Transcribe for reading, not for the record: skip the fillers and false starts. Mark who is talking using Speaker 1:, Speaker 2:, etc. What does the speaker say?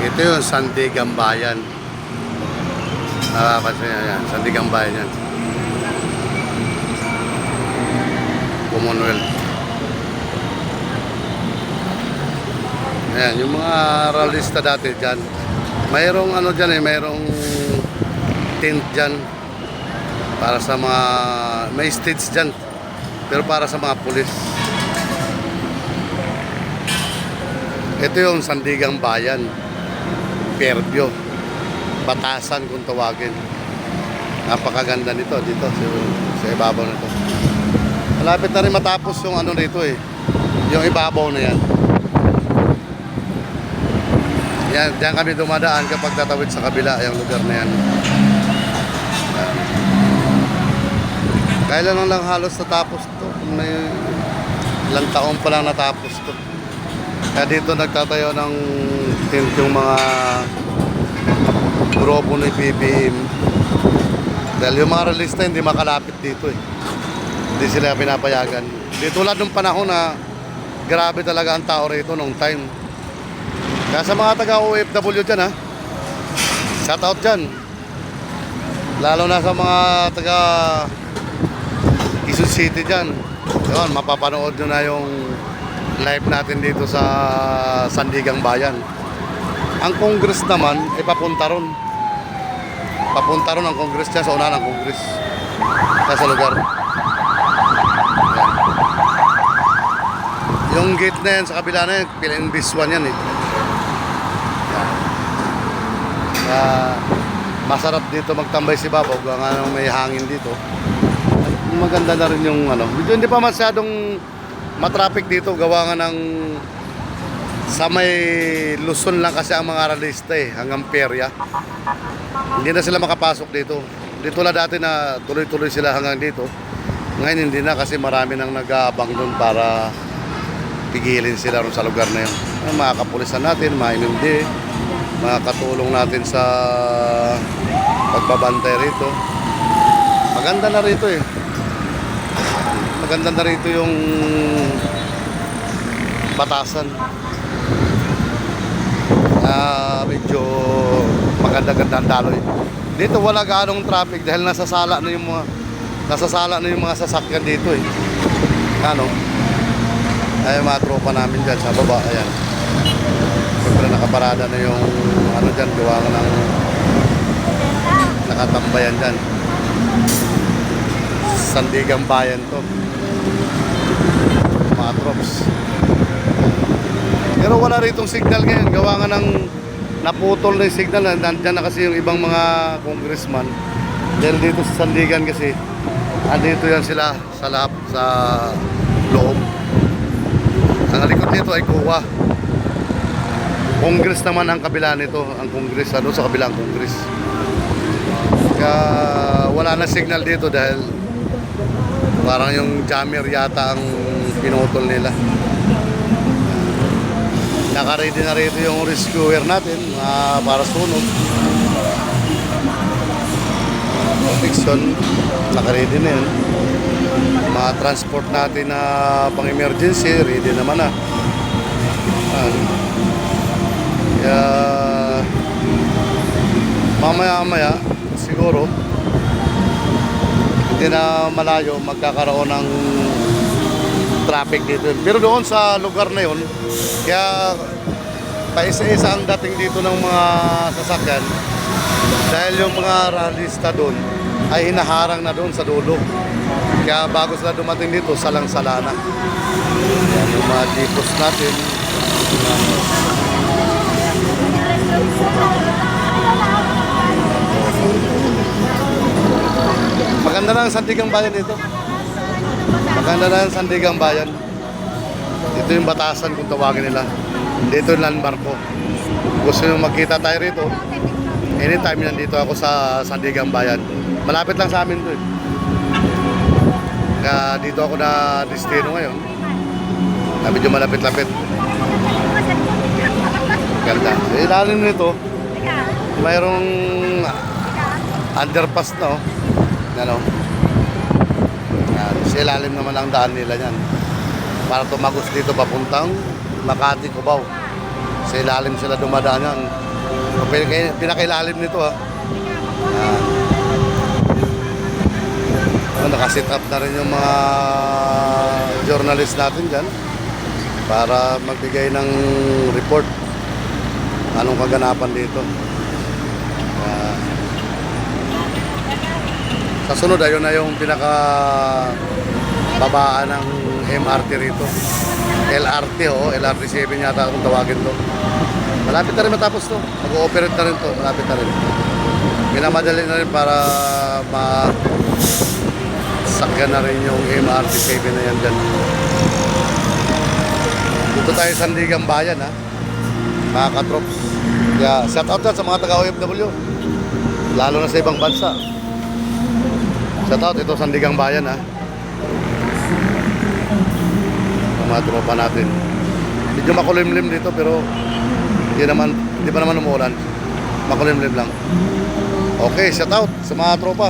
Speaker 1: Ito yung Sandigan Bayan. Nakapansin nyo yan. Sandigan Bayan yan. Commonwealth. Ayan, yung mga realista dati dyan. Mayroong ano dyan eh, mayroong tent dyan. Para sa mga, may stage dyan. Pero para sa mga pulis. Ito yung Sandigan Bayan. Fairview. Batasan kung tawagin. Napakaganda nito dito sa ibabaw nito. Malapit na rin matapos yung ano nito eh. Yung ibabaw na yan. Yan, diyan kami dumadaan kapag tatawid sa kabila yung lugar na yan. Yan. Kailan lang halos natapos to. May ilang taon pa lang natapos to. Kaya dito nagtatayo ng tent yung mga grupo ni PBM. Dahil yung mga realista hindi makalapit dito eh. Hindi sila pinapayagan. Di tulad nung panahon na grabe talaga ang tao rito nung time. Kaya sa mga taga-OFW dyan ha, shout out dyan. Lalo na sa mga taga Quezon City dyan. Yun, mapapanood nyo na yung live natin dito sa Sandigan Bayan. Ang Congress naman ay papunta ron. Papunta ron ang Congress dyan sa una ng Congress. Sa lugar. Ayan. Yung gate na yan sa kabila na yan, piling biswan yan eh. Masarap dito magtambay si Babaw. Nga may hangin dito. Maganda na rin yung ano. Hindi pa masyadong matraffic dito, gawa nga ng sa may Luzon lang kasi ang mga realista eh, hanggang Peria. Hindi na sila makapasok dito. Dito na dati na tuloy-tuloy sila hanggang dito. Ngayon hindi na kasi marami nang nag-aabang doon para pigilin sila ron sa lugar na yun. Mga kapulisan natin, mga MMD, mga katulong natin sa pagbabantay rito. Maganda na rito eh. Maganda na rito yung batasan. Medyo maganda-ganda ang daloy. Dito wala gaanong traffic dahil nasasala na yung mga sasakyan dito eh. Ano? Ay mga tropa namin dyan sa baba, ayan. Siyempre nakaparada na yung ano dyan, gawa ng nakatambayan dyan. Sandigan Bayan to. Mga trops. Pero wala ritong signal ngayon. Gawa nga ng naputol na yung signal. Nandyan na kasi yung ibang mga congressman. Dahil dito sa Sandigan kasi andito yan sila sa loob. Ang likod nito ay COA. Congress naman ang kabila nito. Ang Congress, ano sa kabilang Congress. Kaya wala na signal dito dahil parang yung jammer yata ang pinutol nila. Naka-ready na rito yung rescuer natin para sunog. Protection, naka-ready na yun. Mga transport natin na pang-emergency, ready naman na. Kaya mamaya-maya siguro hindi na malayo magkakaroon ng traffic dito. Pero doon sa lugar na yun, kaya paisa-isa ang dating dito ng mga sasakyan dahil yung mga rallyista doon ay hinaharang na doon sa dulo. Kaya bago sila dumating dito, salang-sala na. Yan yung mga jeepos natin. Maganda na ang Sandigan Bayan dito. Maganda na ang Sandigan Bayan. Ito yung batasan kung tawagin nila. Dito yung landmark ko. Gusto nyo magkita tayo rito, anytime nandito ako sa Sandigan Bayan. Malapit lang sa amin to eh. Kaya dito ako na destino ngayon. Medyo malapit-lapit. Ganda. Sa ilalim nito, mayroong underpass na oh. Ano? Sa ilalim naman ang daan nila yan. Para tumagos dito papuntang Makati, Cubao. Sa ilalim sila dumadaan yan. Pinakailalim nito ha. Yan. Nakasit up na rin yung mga journalist natin dyan para magbigay ng report anong kaganapan dito. Sa sunod ayun na yung pinaka babaan ng MRT rito. LRT LRT 7 yata kung tawagin to. Malapit na rin matapos to. Mag-ooperate na rin to. Malapit na rin. Minamadali na rin para sakyan na rin yung MRT 7 na yan dyan. Dito tayo sa Sandigang Bayan ha. Mga katrops. Kaya shout out sa mga taga-OFW. Lalo na sa ibang bansa. Shout out ito Sandigang Bayan ha. Mga tropa natin. Medyo makulimlim dito pero hindi pa naman umuulan. Makulimlim lang. Okay, shout out sa mga tropa.